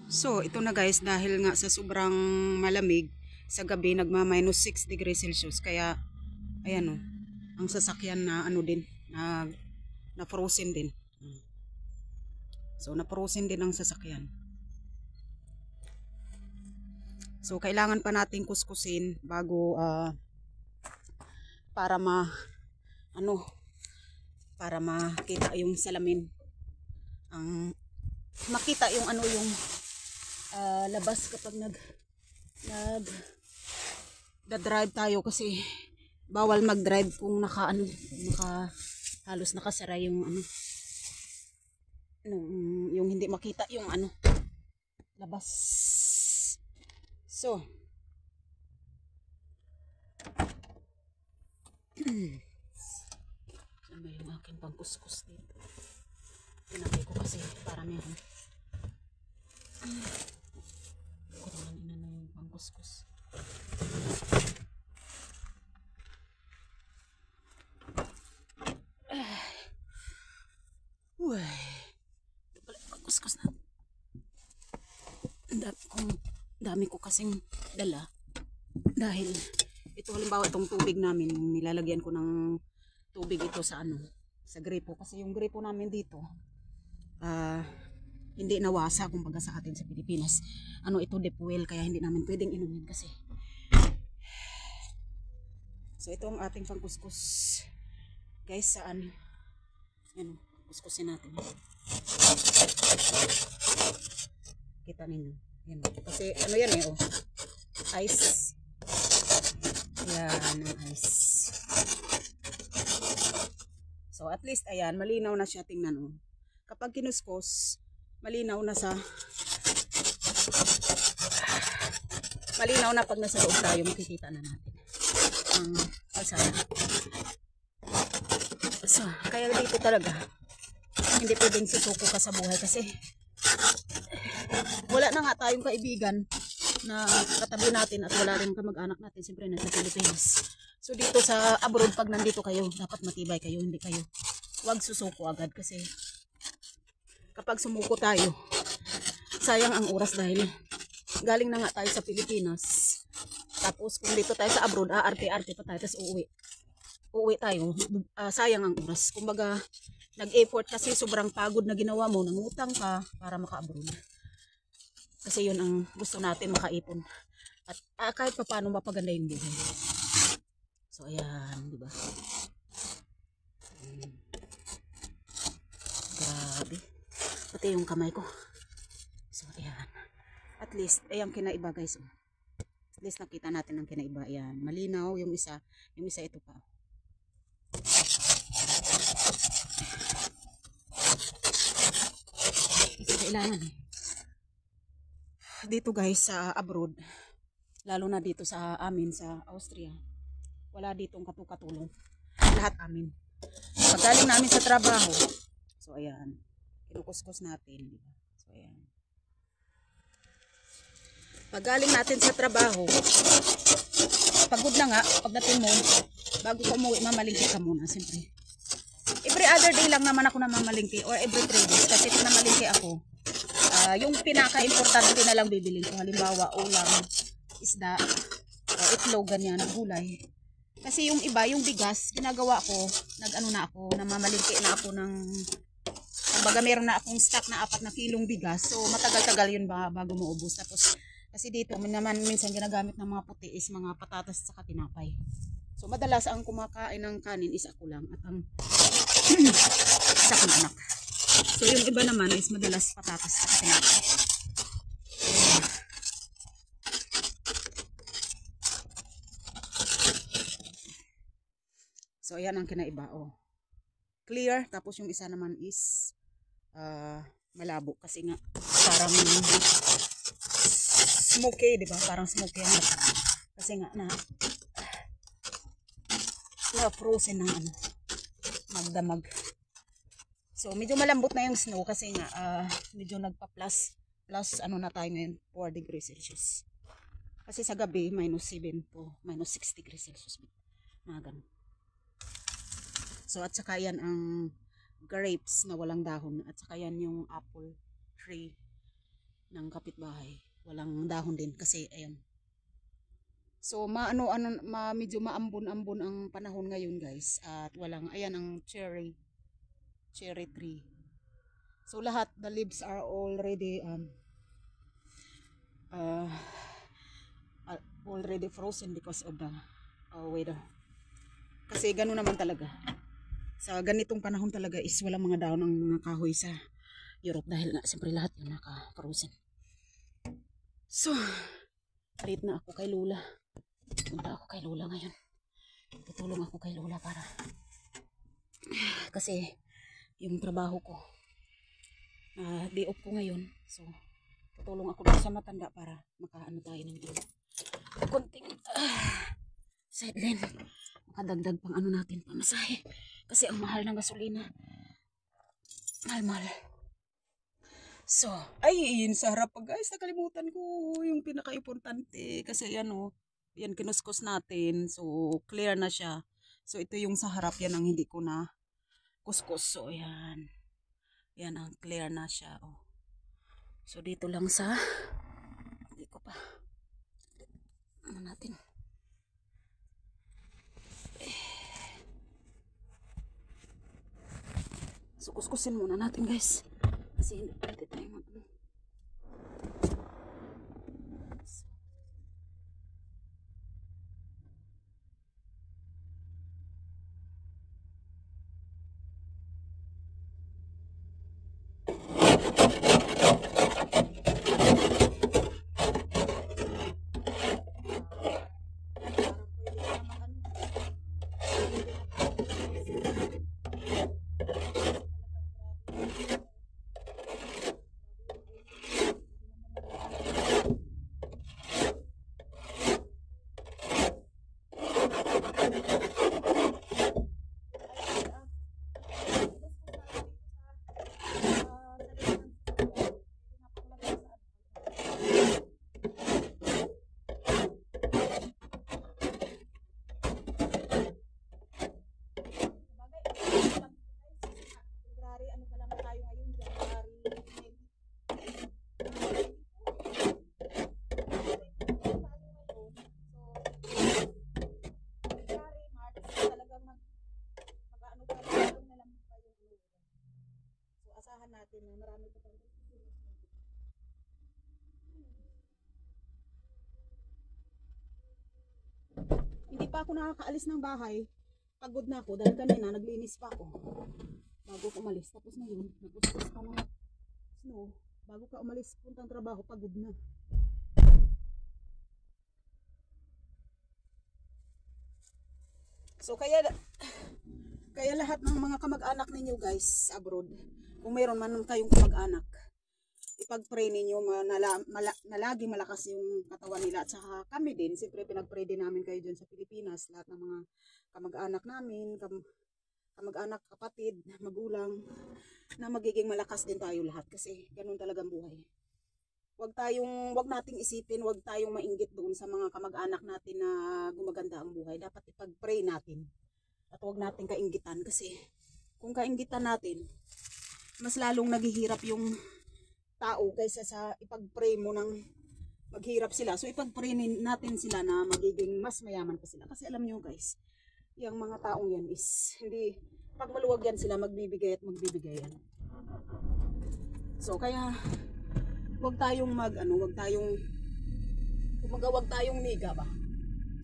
So, ito na guys, dahil nga sa sobrang malamig, sa gabi nagma-minus 6 degrees Celsius. Kaya, ayan o, ang sasakyan na ano din, na frozen din. So, na frozen din ang sasakyan. So, kailangan pa nating kuskusin bago, para para makita yung salamin. Makita yung yung labas kapag nag-drive tayo, kasi bawal mag-drive kung halos nakasara yung yung hindi makita yung labas. So ano ba yung aking pangkuskus dito? Tinapay ko kasi para meron. Kurangan ina na yung pangkuskus. Uy, ito pala yung pangkuskus na. Dami ko kasing dala. Dahil ito, halimbawa itong tubig namin, nilalagyan ko ng tubig ito sa sa gripo. Kasi yung gripo namin dito, hindi nawasa kumbaga sa atin sa Pilipinas. Ito deep well, kaya hindi namin pwedeng inumin kasi. So ito ang ating pangkuskus. Guys, saan? Yan, kuskusin natin. Kita ninyo. Yan. Kasi yan oh. Ice. Yan ang ice. So at least ayan, malinaw na siya, tingnan oh. Kapag kinuskos, malinaw na pag nasa loob tayo, makikita na natin ang kalsada. So, kaya dito talaga hindi pwedeng susuko ka sa buhay, kasi wala na nga tayong kaibigan na katabi natin at wala rin kamag-anak natin, siyempre nasa Pilipinas. So dito sa abroad, pag nandito kayo, dapat matibay kayo, hindi kayo wag susuko agad, kasi kapag sumuko tayo, sayang ang oras, dahil galing na nga tayo sa Pilipinas, tapos kung dito tayo sa abroad, arte-arte pa tayo, tapos uuwi tayo, sayang ang oras. Kumbaga nag-effort, kasi sobrang pagod na ginawa mo, nangutang ka para maka-abroad, kasi yun ang gusto natin, makaipon at kahit pa paano mapaganda yung buhay. So ayan, di ba? Grabe, pati yung kamay ko. So ayan, at least ayan kinaiba guys. At least nakita natin ang kinaiba. Ayan, malinaw yung isa ito pa. Kasi kailangan dito guys sa abroad, lalo na dito sa amin sa Austria, wala ditong katulong. Lahat amin. Pag galing namin sa trabaho, so ayan, kinukuskus natin, diba? So ayan. Pag galing natin sa trabaho, pagod na nga, pagdating mo, bago ka umuwi, mamalingki ka muna, siyempre. Every other day lang naman ako na mamalingki, or every 3 days, kasi kung namalingki ako, yung pinaka-importante na lang bibilin ko. Halimbawa, ulam, isda, itlog, ganyan, gulay. Kasi yung iba, yung bigas, ginagawa ko, namamalingki na ako ng, kumbaga meron na akong stock na 4 na kilong bigas. So, matagal-tagal yun bago maubos. Tapos, kasi dito, naman minsan ginagamit ng mga puti is mga patatas at tinapay. So, madalas ang kumakain ng kanin is ako lang at ang isa kong anak. So, yung iba naman is madalas patatas at tinapay. So, ayan ang kinaiba. Oh. Clear. Tapos yung isa naman is malabo. Kasi nga, parang smoky, diba? Parang smoky ang kasi nga na frozen ng magdamag. So, medyo malambot na yung snow, kasi nga medyo nagpa-plus na tayo ngayon, 4 degrees Celsius. Kasi sa gabi, minus 7 to minus 6 degrees Celsius. Mga ganun. So, at saka yan ang grapes na walang dahon. At saka yan yung apple tree. ng kapitbahay. Walang dahon din kasi ayun. So medyo maambon-ambon ang panahon ngayon guys, at walang, ayan ang cherry tree. So lahat the leaves are already already frozen because of the weather. Kasi gano'n naman talaga. Sa ganitong panahon talaga is walang mga dahon ng mga kahoy sa Europe dahil nga siyempre lahat yun naka-frozen. So, late na ako kay Lola. Punta ako kay Lola ngayon. Tutulong ako kay Lola para kasi yung trabaho ko day off ko ngayon. So, tutulong ako sa matanda para makaano tayo ng konting sideline. Makadagdag pang ano natin, pamasahe. Kasi ang mahal ng gasolina. Mahal. So, ay, yun sa harap pa guys, nakalimutan ko yung pinaka-importante. Kasi yan yan kinuskus natin. So, clear na siya. So, ito yung sa harap, yan ang hindi ko na kuskus. So, yan. Yan ang clear na siya. Oh. So, dito lang sa, hindi ko pa, ano natin. So, kuskusin muna natin guys. Kasi hindi pwede tayo mag-ano. Natin na marami pa tayong hindi pa ako nakakaalis ng bahay, pagod na ako dahil kanina naglinis pa ako bago ko umalis. Tapos ngayon nagustos pa ng snow bago ka umalis puntang trabaho, pagod na. So kaya lahat ng mga kamag-anak ninyo guys abroad, kung mayroon man kayong kamag-anak, ipag-pray ninyo na lagi malakas yung katawan nila. At saka kami din, siyempre pinag-pray din namin kayo dyan sa Pilipinas, lahat ng mga kamag-anak namin, kamag-anak, kapatid, magulang, na magiging malakas din tayo lahat. Kasi ganun talagang buhay. Wag nating isipin, wag tayong mainggit doon sa mga kamag-anak natin na gumaganda ang buhay. Dapat ipag-pray natin. At wag nating kainggitan kasi kung kainggitan natin, mas lalong naghihirap yung tao kaysa sa ipag-pray mo ng maghirap sila. So ipag-pray natin sila na magiging mas mayaman pa sila. Kasi alam nyo guys, yung mga taong yan is hindi, pag maluwag yan sila, magbibigay at magbibigay yan. So kaya wag tayong wag tayong niga ba.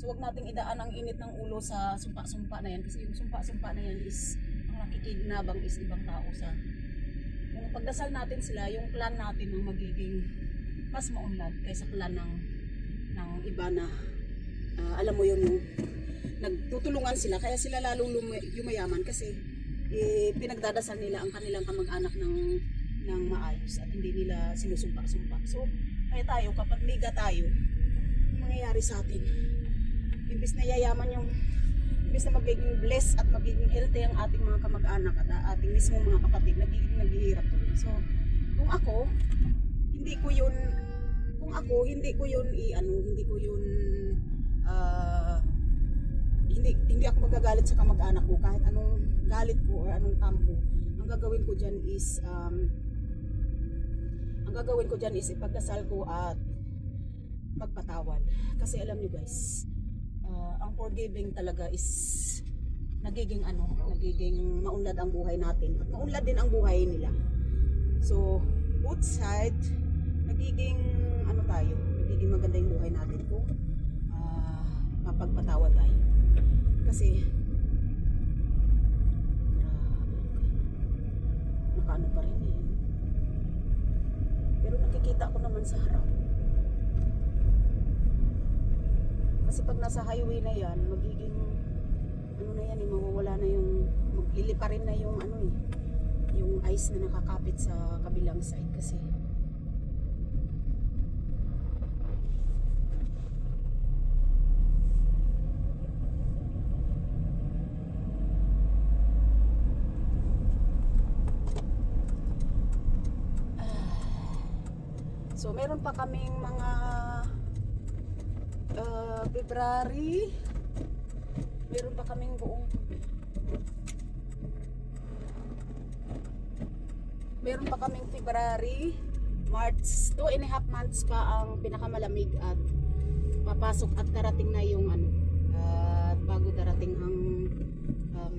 So wag nating idaan ang init ng ulo sa sumpa-sumpa na yan. Kasi yung sumpa-sumpa na yan is, ang nakikinabang is ibang tao sa kung pagdasal natin sila, yung plan natin ang magiging mas maunlad kaysa plan ng iba na alam mo yun, yung nagtutulungan sila, kaya sila lalong yumayaman kasi pinagdadasal nila ang kanilang kamag-anak ng maayos at hindi nila sinusumpa-sumpa. So kaya tayo, kapag liga tayo, ang mangyayari sa atin, imbis na yayaman imbis na magiging blessed at magiging healthy ang ating mga kamag-anak at ating mismo mga kapatid, nagiging naghihirap tuloy. So, kung ako, hindi ko yun hindi ako magagalit sa kamag-anak ko kahit anong galit ko or anong tampo. Ang gagawin ko dyan is ang Ang gagawin ko dyan is ipagdasal ko at magpatawad. Kasi alam nyo guys, ang forgiving talaga is nagiging maunlad ang buhay natin. At maunlad din ang buhay nila. So, both side, nagiging maganda yung buhay natin kung mapagpatawad tayo. Kasi, nakaano pa rin eh. Pero nakikita ko naman sa harap. Kasi pag nasa highway na yan, magiging mawawala na yung, maglilipa rin na yung yung ice na nakakapit sa kabilang side kasi. So meron pa kaming mga February, meron pa kaming February, March, 2.5 months ka ang pinakamalamig at papasok at darating na yung bago darating ang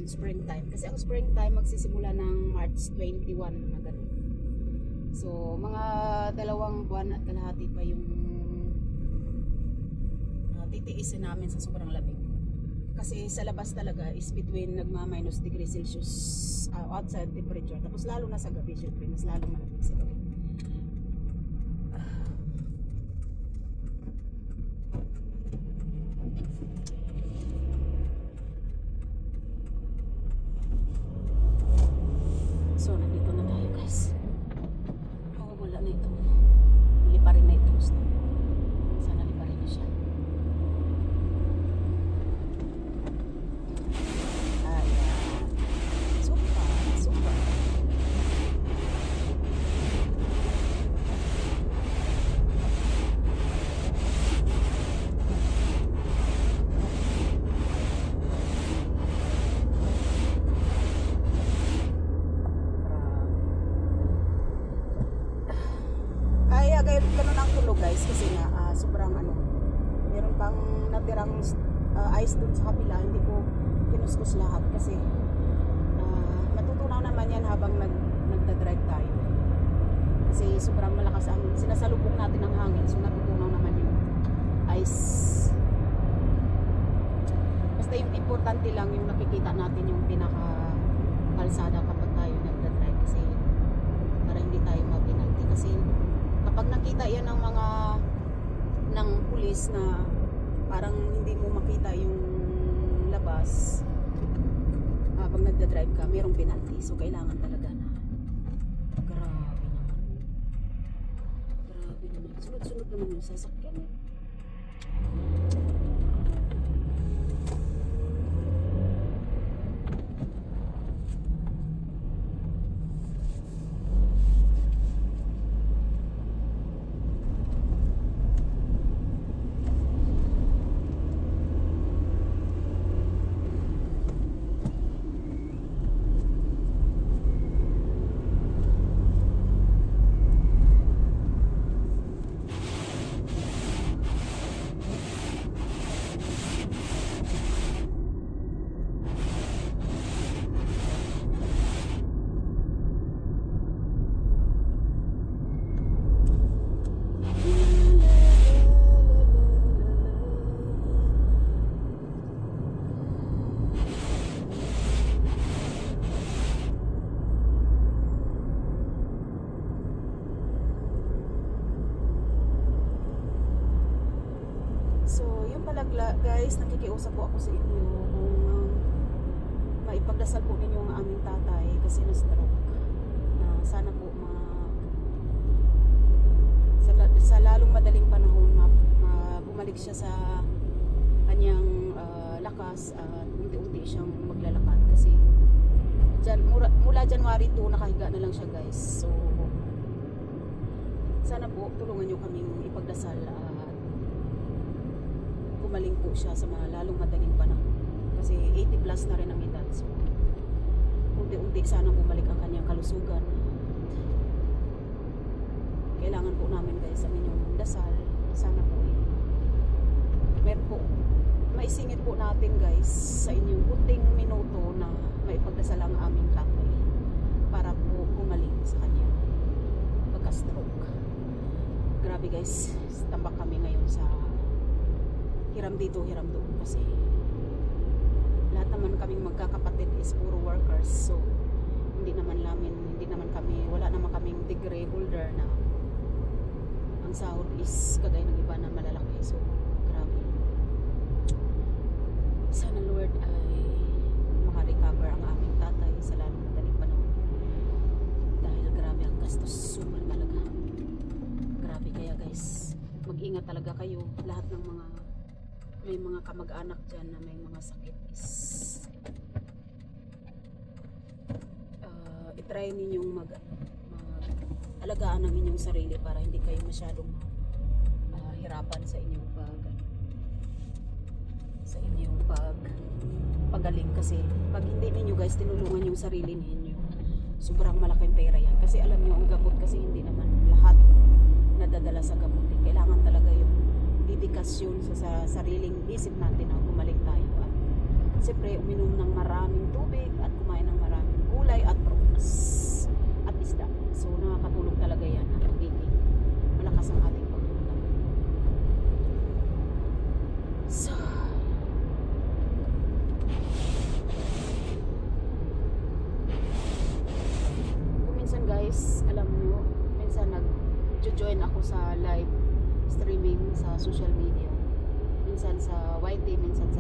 springtime. Kasi ang springtime magsisimula ng March 21 mga ganun. So mga 2 buwan at kalahati pa yung titiisin namin sa sobrang lamig. Kasi sa labas talaga is between nagma-minus degree Celsius outside temperature. Tapos lalo na sa gabi, syempre mas lalong malamig sa gabi. So nandito na tayo guys. Wala na ito. Lipa rin na ito. Sana lipa rin na siya. Ganun ang tulog guys kasi nga sobrang meron pang natirang ice dun sa kabila, hindi ko kinuskus lahat kasi matutunaw naman yan habang nagdadrive tayo kasi sobrang malakas ang sinasalubong natin ng hangin, so natutunaw naman yung ice. Basta yung importante lang yung nakikita natin yung pinaka kalsada kapag tayo nagdadrive kasi para hindi tayo mapinalty kasi kapag nakita yan ng pulis na parang hindi mo makita yung labas habang nagdadrive ka, mayroong penalty. So kailangan talaga na grabe naman. Sunod-sunod naman yung sasakyan. Guys, nakikiusap po ako sa inyo kung maipagdasal po ninyo ang aming tatay kasi na-stroke na sana po sa lalong madaling panahon bumalik siya sa kanyang lakas at unti-unti siyang maglalakad kasi mula January 2 nakahiga na lang siya guys. So sana po tulungan nyo kaming ipagdasal gumaling po siya sa lalong madaling panahon kasi 80 plus na rin ang edad, so unti-unti sana bumalik ang kanyang kalusugan. Kaya kailangan po namin guys ang inyong dasal. Sana po meron po maisingit po natin guys sa inyong kunting minuto na maipagdasal ang aming tatay para po gumaling sa kanya pagka-stroke. Grabe guys, tambak kami ngayon sa hiram dito, hiram doon kasi lahat naman kaming magkakapatid is puro workers, so hindi naman kami, wala naman kaming degree holder na ang sahod is kagaya ng iba na malalaki. So grabe, sana Lord ay makarecover ang aming tatay sa lalong madaling panahon dahil grabe ang gastos, super talaga, grabe. Kaya guys, mag-ingat talaga kayo, lahat ng mga may mga kamag-anak dyan na may mga sakit is itry ninyong alagaan ang inyong sarili para hindi kayo masyadong hirapan sa inyong pagaling, kasi pag hindi ninyo guys tinulungan yung sarili ninyo, sobrang malaking pera yan. Kasi alam nyo, ang gamot kasi hindi naman lahat nadadala sa gamot. Kailangan talaga yung dedikasyon sa sariling isip natin na gumaling tayo, at siyempre uminom ng maraming tubig at kumain ng maraming gulay at prutas at isda. So nakakatulong talaga yan at magiging malakas ang ating pagtulong. So minsan guys, alam nyo, minsan nag-join ako sa live streaming sa social media, minsan sa YT, minsan sa